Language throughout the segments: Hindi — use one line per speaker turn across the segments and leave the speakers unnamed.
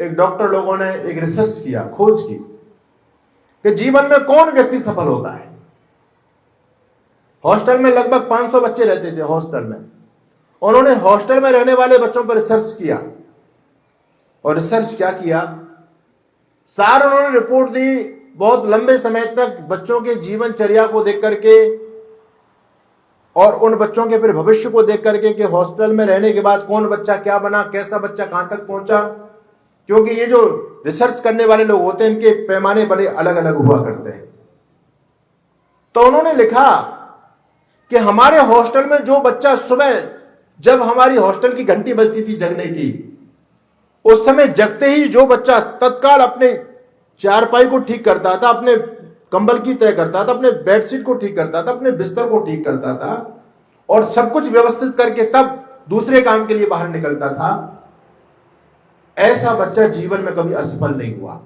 एक डॉक्टर लोगों ने एक रिसर्च किया, खोज की कि जीवन में कौन व्यक्ति सफल होता है। हॉस्टल में लगभग 500 बच्चे रहते थे हॉस्टल में। उन्होंने हॉस्टल में रहने वाले बच्चों पर रिसर्च किया और रिसर्च क्या किया, सार उन्होंने रिपोर्ट दी बहुत लंबे समय तक बच्चों के जीवनचर्या को देख करके और उन बच्चों के फिर भविष्य को देख करके कि हॉस्टल में रहने के बाद कौन बच्चा क्या बना, कैसा बच्चा कहां तक पहुंचा। क्योंकि ये जो रिसर्च करने वाले लोग होते हैं इनके पैमाने बड़े अलग अलग हुआ करते हैं। तो उन्होंने लिखा कि हमारे हॉस्टल में जो बच्चा सुबह जब हमारी हॉस्टल की घंटी बजती थी जगने की, उस समय जगते ही जो बच्चा तत्काल अपने चारपाई को ठीक करता था, अपने कंबल की तय करता था, अपने बेडशीट को ठीक करता था, अपने बिस्तर को ठीक करता था और सब कुछ व्यवस्थित करके तब दूसरे काम के लिए बाहर निकलता था, ऐसा बच्चा जीवन में कभी असफल नहीं हुआ।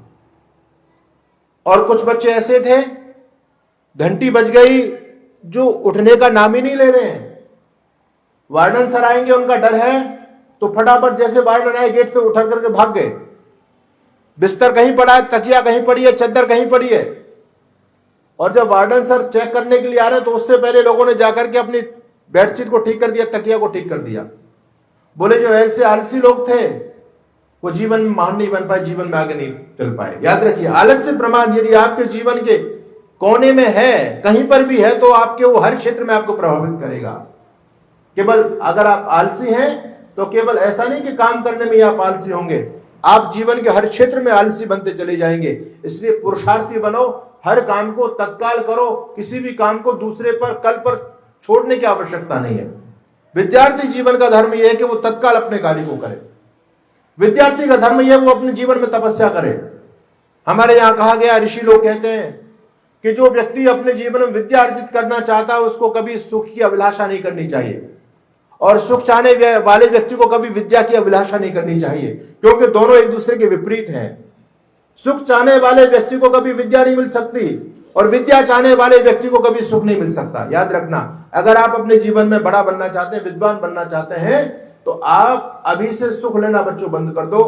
और कुछ बच्चे ऐसे थे, घंटी बज गई जो उठने का नाम ही नहीं ले रहे हैं। वार्डन सर आएंगे, उनका डर है, तो फटाफट जैसे वार्डन आए गेट से उठा करके भाग गए। बिस्तर कहीं पड़ा है, तकिया कहीं पड़ी है, चद्दर कहीं पड़ी है, और जब वार्डन सर चेक करने के लिए आ रहे हैं तो उससे पहले लोगों ने जाकर के अपनी बेडशीट को ठीक कर दिया, तकिया को ठीक कर दिया। बोले जो ऐसे आलसी लोग थे वो जीवन में महान नहीं बन पाए, जीवन में आगे नहीं चल पाए। याद रखिए, आलस्य प्रमाद यदि आपके जीवन के कोने में है, कहीं पर भी है, तो आपके वो हर क्षेत्र में आपको प्रभावित करेगा। केवल अगर आप आलसी हैं तो केवल ऐसा नहीं कि काम करने में आप आलसी होंगे, आप जीवन के हर क्षेत्र में आलसी बनते चले जाएंगे। इसलिए पुरुषार्थी बनो, हर काम को तत्काल करो, किसी भी काम को दूसरे पर कल पर छोड़ने की आवश्यकता नहीं है। विद्यार्थी जीवन का धर्म यह है कि वो तत्काल अपने कार्य को करे। विद्यार्थी का धर्म यह वो अपने जीवन में तपस्या करे। हमारे यहां कहा गया, ऋषि लोग कहते हैं कि जो व्यक्ति अपने जीवन में विद्या अर्जित करना चाहता है उसको कभी सुख की अभिलाषा नहीं करनी चाहिए, और सुख चाहने वाले व्यक्ति को कभी विद्या की अभिलाषा नहीं करनी चाहिए, क्योंकि दोनों एक दूसरे के विपरीत हैं। सुख चाहने वाले व्यक्ति को कभी विद्या नहीं मिल सकती और विद्या चाहने वाले व्यक्ति को कभी सुख नहीं मिल सकता। याद रखना, अगर आप अपने जीवन में बड़ा बनना चाहते हैं, विद्वान बनना चाहते हैं, तो आप अभी से सुख लेना बच्चों बंद कर दो।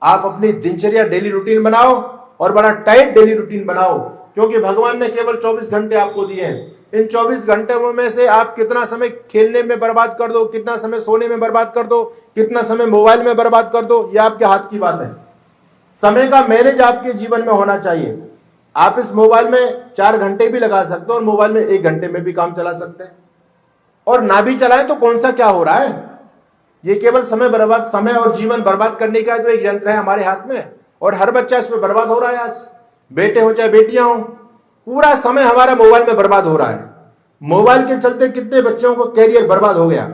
आप अपनी दिनचर्या डेली रूटीन बनाओ और बड़ा टाइट डेली रूटीन बनाओ, क्योंकि भगवान ने केवल 24 घंटे आपको दिए हैं। इन 24 घंटे में से आप कितना समय खेलने में बर्बाद कर दो, कितना समय सोने में बर्बाद कर दो, कितना समय मोबाइल में बर्बाद कर दो, यह आपके हाथ की बात है। समय का मैनेज आपके जीवन में होना चाहिए। आप इस मोबाइल में 4 घंटे भी लगा सकते हो और मोबाइल में 1 घंटे में भी काम चला सकते हैं, और ना भी चलाएं तो कौन सा क्या हो रहा है। ये केवल समय और जीवन बर्बाद करने का जो एक यंत्र है हमारे हाथ में, और हर बच्चा इसमें बर्बाद हो रहा है। आज बेटे हो चाहे बेटियां हो, पूरा समय हमारा मोबाइल में बर्बाद हो रहा है। मोबाइल के चलते कितने बच्चों को कैरियर बर्बाद हो गया।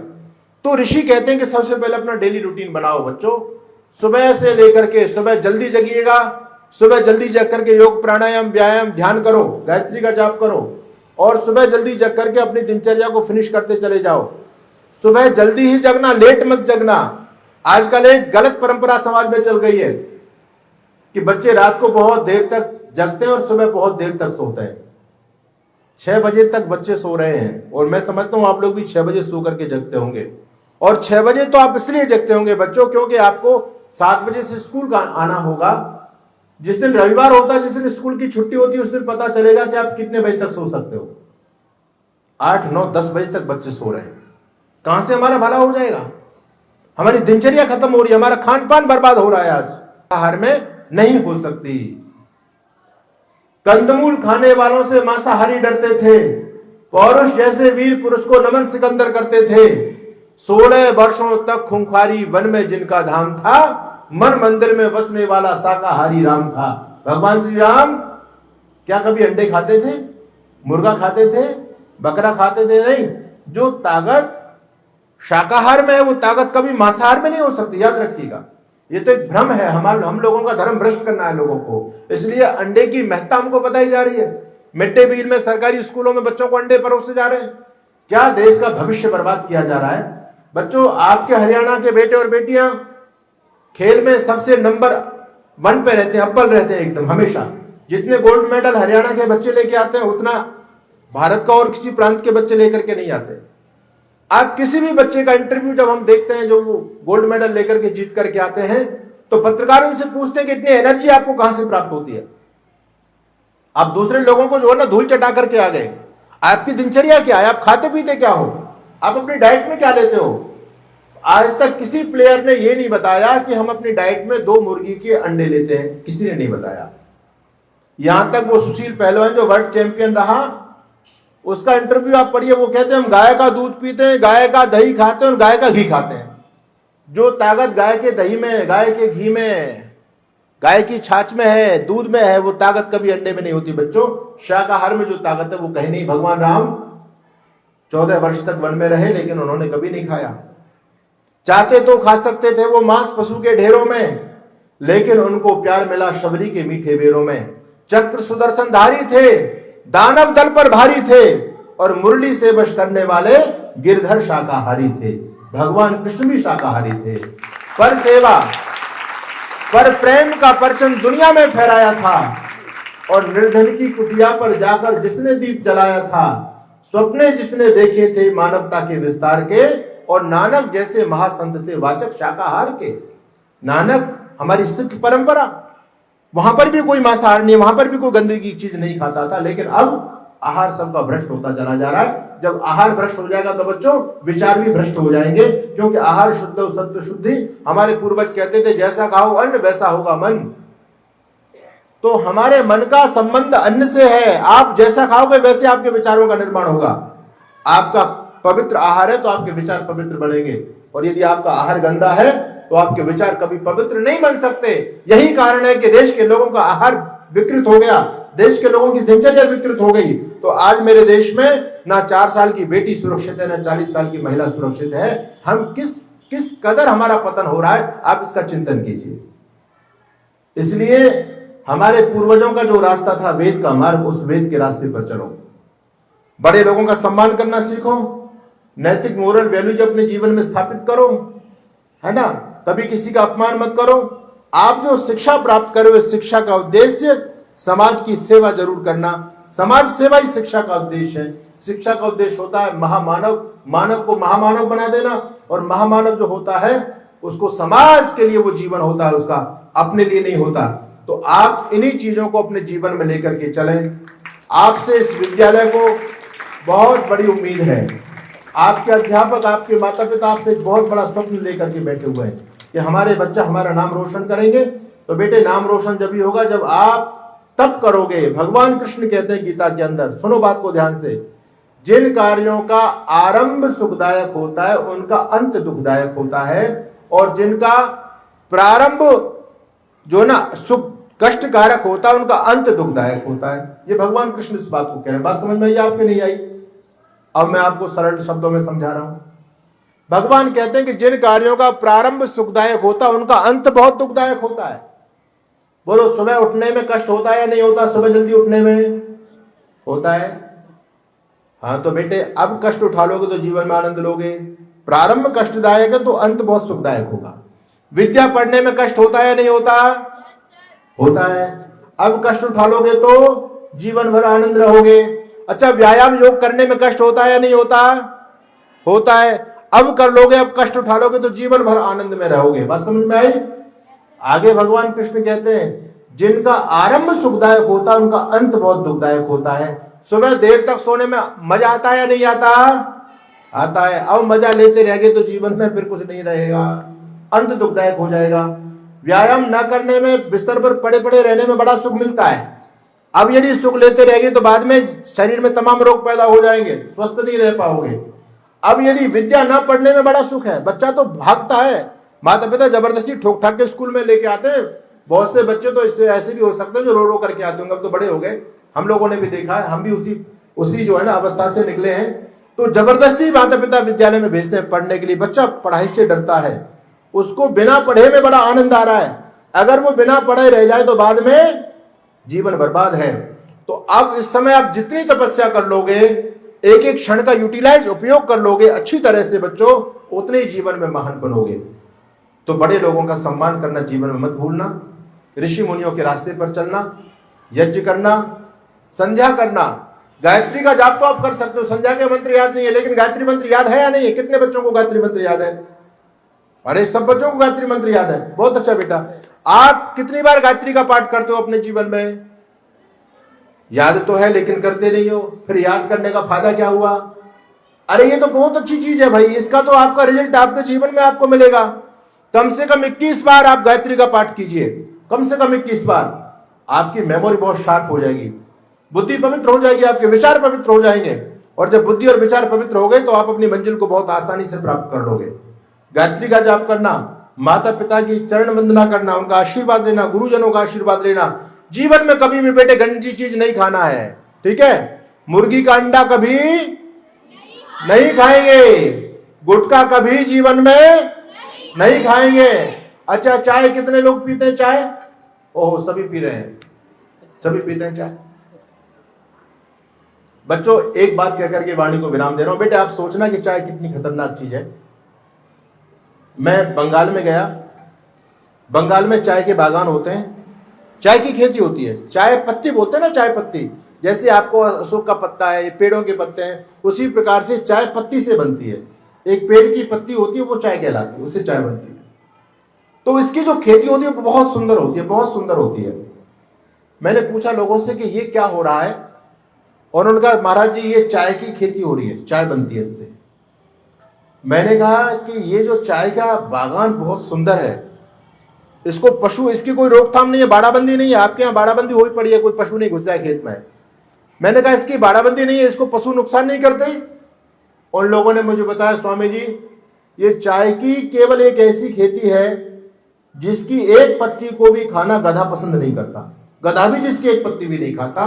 तो ऋषि कहते हैं कि सबसे पहले अपना डेली रूटीन बनाओ बच्चों। सुबह से लेकर के सुबह जल्दी जगिएगा, सुबह जल्दी जग करके योग प्राणायाम व्यायाम ध्यान करो, गायत्री का जाप करो, और सुबह जल्दी जग करके अपनी दिनचर्या को फिनिश करते चले जाओ। सुबह जल्दी ही जगना, लेट मत जगना। आजकल एक गलत परंपरा समाज में चल गई है कि बच्चे रात को बहुत देर तक जगते हैं और सुबह बहुत देर तक सोते हैं। 6 बजे तक बच्चे सो रहे हैं, और मैं समझता हूं आप लोग भी 6 बजे सो करके जगते होंगे। और 6 बजे तो आप इसलिए जगते होंगे बच्चों, क्योंकि आपको 7 बजे से स्कूल का आना होगा। जिस दिन रविवार होता है, जिस दिन स्कूल की छुट्टी होती है, उस दिन पता चलेगा कि आप कितने बजे तक सो सकते हो। 8, 9, 10 बजे तक बच्चे सो रहे हैं। कहां से हमारा भला हो जाएगा? हमारी दिनचर्या खत्म हो रही है, हमारा खान पान बर्बाद हो रहा है। आज आहार में नहीं हो सकती। कंदमूल खाने वालों से मांसाहारी डरते थे, पौरुष जैसे वीर पुरुष को नमन सिकंदर करते थे। 16 वर्षों तक खूंखारी वन में जिनका धाम था, मन मंदिर में बसने वाला शाकाहारी राम था। भगवान श्री राम क्या कभी अंडे खाते थे, मुर्गा खाते थे, बकरा खाते थे? नहीं। जो ताकत शाकाहार में है वो ताकत कभी मांसाहार में नहीं हो सकती। याद रखिएगा, ये तो एक भ्रम है। हम लोगों का धर्म भ्रष्ट करना है लोगों को, इसलिए अंडे की महत्ता हमको बताई जा रही है। मिड डे मील में सरकारी स्कूलों में बच्चों को अंडे परोसे जा रहे हैं। क्या देश का भविष्य बर्बाद किया जा रहा है। बच्चों, आपके हरियाणा के बेटे और बेटियां खेल में सबसे नंबर 1 पे रहते हैं, अव्वल रहते हैं एकदम हमेशा। जितने गोल्ड मेडल हरियाणा के बच्चे लेके आते हैं, उतना भारत का और किसी प्रांत के बच्चे लेकर के नहीं आते। आप किसी भी बच्चे का इंटरव्यू जब हम देखते हैं जो वो गोल्ड मेडल लेकर के जीत करके आते हैं, तो पत्रकार उनसे पूछते हैं कि इतनी एनर्जी आपको कहां से प्राप्त होती है? आप दूसरे लोगों को जो है ना धूल चटा करके आ गए। आपकी दिनचर्या क्या है? आप खाते पीते क्या हो? आप अपनी डाइट में क्या लेते हो? आज तक किसी प्लेयर ने यह नहीं बताया कि हम अपनी डाइट में 2 मुर्गी के अंडे लेते हैं, किसी ने नहीं बताया। यहां तक वो सुशील पहलवान जो वर्ल्ड चैंपियन रहा, उसका इंटरव्यू आप पढ़िए, वो कहते हैं हम गाय का दूध पीते हैं, गाय का दही खाते हैं और गाय का घी खाते हैं। जो ताकत गाय के दही में, गाय के घी में, गाय की छाछ में है, दूध में है, वो ताकत कभी अंडे में नहीं होती बच्चों। शाकाहार में जो ताकत है वो कहीं नहीं। भगवान राम 14 वर्ष तक वन में रहे, लेकिन उन्होंने कभी नहीं खाया। चाहते तो खा सकते थे वो मांस पशु के ढेरों में, लेकिन उनको प्यार मिला शबरी के मीठे बेरों में। चक्र सुदर्शनधारी थे, दानव दल पर भारी थे, और मुरली से वश करने वाले गिरधर शाकाहारी थे। भगवान कृष्ण भी शाकाहारी थे। पर सेवा, पर प्रेम का परचम दुनिया में फहराया था, और निर्धन की कुटिया पर जाकर जिसने दीप जलाया था, स्वप्ने जिसने देखे थे मानवता के विस्तार के, और नानक जैसे महासंत थे वाचक शाकाहार के। नानक हमारी सिख परंपरा, वहां पर भी कोई मांसाहार नहीं, वहां पर भी कोई गंदगी की चीज नहीं खाता था। लेकिन अब आहार सबका भ्रष्ट होता चला जा रहा है। जब आहार भ्रष्ट हो जाएगा तो बच्चों विचार भी भ्रष्ट हो जाएंगे, क्योंकि आहार शुद्ध और सत्य शुद्धि। हमारे पूर्वज कहते थे जैसा खाओ अन्न वैसा होगा मन। तो हमारे मन का संबंध अन्न से है। आप जैसा खाओगे वैसे आपके विचारों का निर्माण होगा। आपका पवित्र आहार है तो आपके विचार पवित्र बनेंगे, और यदि आपका आहार गंदा है तो आपके विचार कभी पवित्र नहीं बन सकते। यही कारण है कि देश के लोगों का आहार विकृत हो गया, देश के लोगों की दिनचर्या विकृत हो गई। तो आज मेरे देश में ना 4 साल की बेटी सुरक्षित है, ना 40 साल की महिला सुरक्षित है। हम किस कदर हमारा पतन हो रहा है, आप इसका चिंतन कीजिए। इसलिए हमारे पूर्वजों का जो रास्ता था वेद का मार्ग, उस वेद के रास्ते पर चलो। बड़े लोगों का सम्मान करना सीखो, नैतिक मोरल वैल्यूज अपने जीवन में स्थापित करो, है ना। कभी किसी का अपमान मत करो। आप जो शिक्षा प्राप्त करे हुए शिक्षा का उद्देश्य समाज की सेवा जरूर करना। समाज सेवा ही शिक्षा का उद्देश्य है। शिक्षा का उद्देश्य होता है महामानव, मानव को महामानव बना देना, और महामानव जो होता है उसको समाज के लिए वो जीवन होता है, उसका अपने लिए नहीं होता। तो आप इन्हीं चीजों को अपने जीवन में लेकर के चलें। आपसे इस विद्यालय को बहुत बड़ी उम्मीद है। आपके अध्यापक, आपके माता पिता आपसे एक बहुत बड़ा स्वप्न लेकर के बैठे हुए हैं कि हमारे बच्चा हमारा नाम रोशन करेंगे। तो बेटे नाम रोशन जब भी होगा जब आप तब करोगे। भगवान कृष्ण कहते हैं गीता के अंदर, सुनो बात को ध्यान से, जिन कार्यों का आरंभ सुखदायक होता है उनका अंत दुखदायक होता है, और जिनका प्रारंभ जो ना सुख कष्टकारक होता है उनका अंत दुखदायक होता है। ये भगवान कृष्ण इस बात को कह रहे हैं। बात समझ में आई आपके? नहीं आई? अब मैं आपको सरल शब्दों में समझा रहा हूं। भगवान कहते हैं कि जिन कार्यों का प्रारंभ सुखदायक होता है उनका अंत बहुत दुखदायक होता है। बोलो, सुबह उठने में कष्ट होता है या नहीं होता? सुबह जल्दी उठने में होता है। हाँ तो बेटे अब कष्ट उठा लोगे तो जीवन में आनंद लोगे। प्रारंभ कष्टदायक है तो अंत बहुत सुखदायक होगा। विद्या पढ़ने में कष्ट होता है या नहीं होता? होता है। अब कष्ट उठा लोगे तो जीवन भर आनंद रहोगे। अच्छा, व्यायाम योग करने में कष्ट होता है या नहीं होता? होता है। अब कर लोगे, अब कष्ट उठा लोगे तो जीवन भर आनंद में रहोगे। बात समझ में आई? आगे भगवान कृष्ण कहते हैं जिनका आरंभ सुखदायक होता है उनका अंत बहुत दुखदायक होता है। सुबह देर तक सोने में मजा आता है या नहीं आता? आता है। अब मजा लेते रहेंगे तो जीवन में फिर कुछ नहीं रहेगा, अंत दुखदायक हो जाएगा। व्यायाम न करने में, बिस्तर पर पड़े पड़े रहने में बड़ा सुख मिलता है। अब यदि सुख लेते रहेंगे तो बाद में शरीर में तमाम रोग पैदा हो जाएंगे, स्वस्थ नहीं रह पाओगे। अब यदि विद्या न पढ़ने में बड़ा सुख है, बच्चा तो भागता है, माता पिता जबरदस्ती ठोक ठाक के स्कूल में लेके आते हैं। बहुत से बच्चे तो इससे ऐसे भी हो सकते हैं जो रो रो करके आते होंगे, अब तो बड़े हो गए, हम लोगों ने भी देखा है, हम भी उसी जो है ना अवस्था से निकले हैं। तो जबरदस्ती माता पिता विद्यालय में भेजते हैं पढ़ने के लिए। बच्चा पढ़ाई से डरता है, उसको बिना पढ़े में बड़ा आनंद आ रहा है। अगर वो बिना पढ़े रह जाए तो बाद में जीवन बर्बाद है। तो अब इस समय आप जितनी तपस्या कर लोगे, एक एक क्षण का यूटिलाइज उपयोग कर लोगे अच्छी तरह से बच्चों, उतने ही जीवन में महान बनोगे। तो बड़े लोगों का सम्मान करना जीवन में मत भूलना। ऋषि मुनियों के रास्ते पर चलना, यज्ञ करना, संध्या करना। गायत्री का जाप तो आप कर सकते हो, संध्या के मंत्र याद नहीं है, लेकिन गायत्री मंत्र याद है या नहीं है? कितने बच्चों को गायत्री मंत्र याद है? अरे सब बच्चों को गायत्री मंत्र याद है, बहुत अच्छा बेटा। आप कितनी बार गायत्री का पाठ करते हो अपने जीवन में? याद तो है लेकिन करते नहीं हो, फिर याद करने का फायदा क्या हुआ? अरे ये तो बहुत अच्छी चीज है भाई, इसका तो आपका रिजल्ट आपके जीवन में आपको मिलेगा। कम से कम 21 बार आप गायत्री का पाठ कीजिए, कम से कम 21 बार। आपकी मेमोरी बहुत शार्प हो जाएगी, बुद्धि पवित्र हो जाएगी, आपके विचार पवित्र हो जाएंगे। और जब बुद्धि और विचार पवित्र हो गए तो आप अपनी मंजिल को बहुत आसानी से प्राप्त कर लोगे। गायत्री का जाप करना, माता पिता की चरण वंदना करना, उनका आशीर्वाद लेना, गुरुजनों का आशीर्वाद लेना। जीवन में कभी भी बेटे गंदी चीज नहीं खाना है, ठीक है? मुर्गी का अंडा कभी नहीं खाएंगे, गुटखा कभी जीवन में नहीं खाएंगे। अच्छा, चाय कितने लोग पीते हैं? चाय ओह सभी पी रहे हैं, सभी पीते हैं चाय। बच्चों एक बात कहकर के वाणी को विराम दे रहा हूं। बेटे आप सोचना कि चाय कितनी खतरनाक चीज है। मैं बंगाल में गया, बंगाल में चाय के बागान होते हैं, चाय की खेती होती है। चाय पत्ती बोलते हैं ना, चाय पत्ती, जैसे आपको अशोक का पत्ता है, ये पेड़ों के पत्ते हैं, उसी प्रकार से चाय पत्ती से बनती है। एक पेड़ की पत्ती होती है, वो चाय कहलाती है, उससे चाय बनती है। तो इसकी जो खेती होती है वो बहुत सुंदर होती है, बहुत सुंदर होती है। मैंने पूछा लोगों से कि ये क्या हो रहा है, और उन्होंने कहा महाराज जी ये चाय की खेती हो रही है, चाय बनती है इससे। मैंने कहा कि ये जो चाय का बागान बहुत सुंदर है, इसको पशु, इसकी कोई रोकथाम नहीं है, बाड़ाबंदी नहीं है। आपके यहाँ बाड़ाबंदी हुई पड़ी है, कोई पशु नहीं घुस जाए खेत में। मैंने कहा इसकी बाड़ाबंदी नहीं है, इसको पशु नुकसान नहीं करते। उन लोगों ने मुझे बताया स्वामी जी ये चाय की केवल एक ऐसी खेती है जिसकी एक पत्ती को भी खाना गधा पसंद नहीं करता। गधा भी जिसकी एक पत्ती भी नहीं खाता,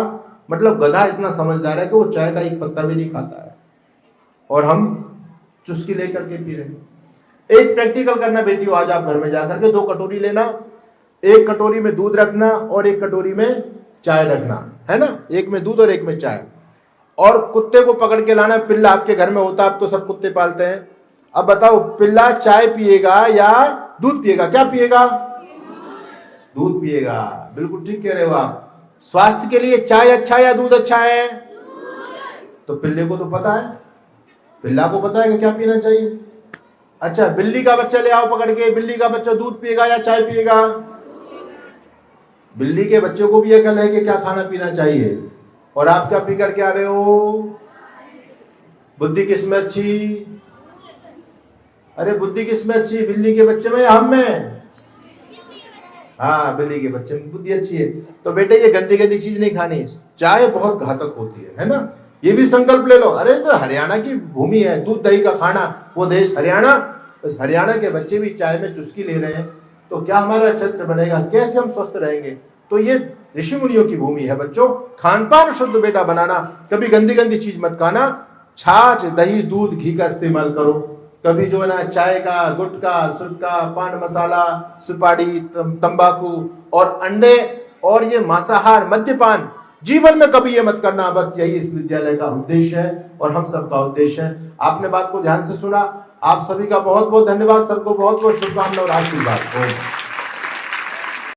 मतलब गधा इतना समझदार है कि वो चाय का एक पत्ता भी नहीं खाता है, और हम चुस्की लेकर के पी रहे हैं। एक प्रैक्टिकल करना बेटियों, आज आप घर में जाकर के 2 कटोरी लेना, एक कटोरी में दूध रखना और एक कटोरी में चाय रखना, है ना? एक में दूध और एक में चाय, और कुत्ते को पकड़ के लाना। पिल्ला आपके घर में होता है, आप तो सब कुत्ते पालते हैं। अब बताओ पिल्ला चाय पिएगा या दूध पिएगा? क्या पिएगा? दूध पिएगा। बिल्कुल ठीक कह रहे हो आप। स्वास्थ्य के लिए चाय अच्छा या दूध अच्छा है? तो पिल्ले को तो पता है, पिल्ला को पता है कि क्या पीना चाहिए। अच्छा, बिल्ली का बच्चा ले आओ पकड़ के, बिल्ली का बच्चा दूध पिएगा या चाय पिएगा? बिल्ली के बच्चों को भी अकल है कि क्या खाना पीना चाहिए, और आप क्या पी कर के आ रहे हो? बुद्धि किसमें अच्छी? अरे बुद्धि किसमें अच्छी, बिल्ली के बच्चे में या हम में? हाँ, बिल्ली के बच्चे में बुद्धि अच्छी है। तो बेटे ये गंदी गंदी चीज नहीं खानी, चाय बहुत घातक होती है ना? ये भी संकल्प ले लो। अरे तो हरियाणा की भूमि है, दूध दही का खाना, वो देश हरियाणा, उस हरियाणा के बच्चे भी चाय में चुस्की ले रहे हैं, तो क्या हमारा क्षेत्र बनेगा? कैसे हम स्वस्थ रहेंगे? तो ये ऋषि मुनियों की भूमि है बच्चों। खान पान शुद्ध बेटा बनाना, कभी गंदी गंदी चीज मत खाना। छाछ दही दूध घी का इस्तेमाल करो। कभी जो है ना चाय का, गुटखा, सुटका, पान मसाला, सुपारी, तंबाकू और अंडे और ये मांसाहार, मद्यपान, जीवन में कभी ये मत करना। बस यही इस विद्यालय का उद्देश्य है और हम सबका उद्देश्य है। आपने बात को ध्यान से सुना, आप सभी का बहुत बहुत धन्यवाद। सबको बहुत बहुत शुभकामनाएं और आशीर्वाद।